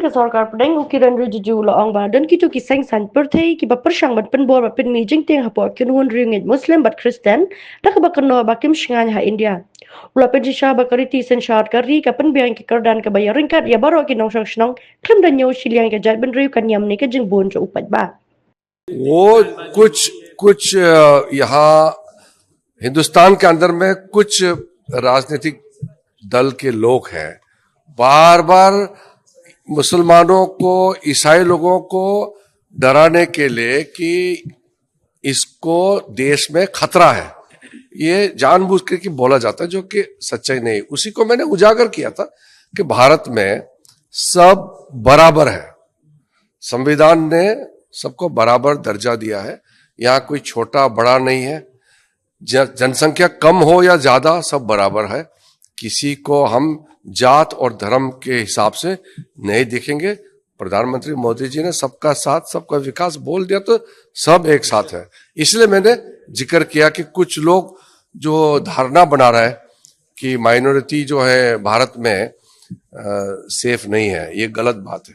ke sarkar pedeng ukiran rujuju lo ong ba don kitu ki seng san perthei ki ba persang bat pen bor ba pen mi jing teng hapo kin hun ringit muslim bat kristen da ka ba kano ba kim shingan ha india ula pen sha ba kariti sen shart kari ka pen biang ki kardan ka ba yaring kat ya baro ki nong shang shnong klem da nyo shiliang ka jat ben riu kan yam ne ka jing bon cho upat ba वो कुछ कुछ यहाँ हिंदुस्तान के अंदर में कुछ राजनीतिक दल के लोग हैं, बार बार मुसलमानों को, ईसाई लोगों को डराने के लिए कि इसको देश में खतरा है, ये जानबूझ के कि बोला जाता है, जो कि सच्चाई नहीं। उसी को मैंने उजागर किया था कि भारत में सब बराबर है, संविधान ने सबको बराबर दर्जा दिया है, यहाँ कोई छोटा बड़ा नहीं है, जनसंख्या कम हो या ज्यादा सब बराबर है, किसी को हम जात और धर्म के हिसाब से नहीं देखेंगे। प्रधानमंत्री मोदी जी ने सबका साथ सबका विकास बोल दिया तो सब एक साथ है। इसलिए मैंने जिक्र किया कि कुछ लोग जो धारणा बना रहा है कि माइनॉरिटी जो है भारत में सेफ नहीं है, ये गलत बात है।